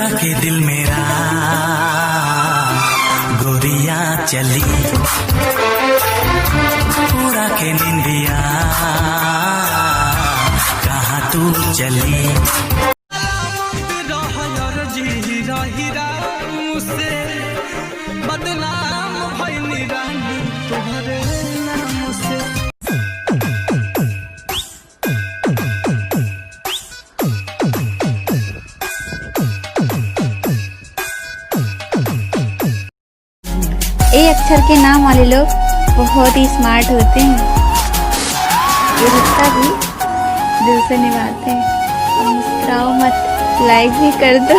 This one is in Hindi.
चुरा के दिल मेरा गोरिया चली, पूरा के निंदिया कहाँ तू चली। बदनाम भइनी रानी तुम्हारे नाम से। ए अक्षर के नाम वाले लोग बहुत ही स्मार्ट होते हैं। ये रिश्ता भी दिल से निभाते हैं। और मुस्कुराओ मत, लाइक भी कर दो।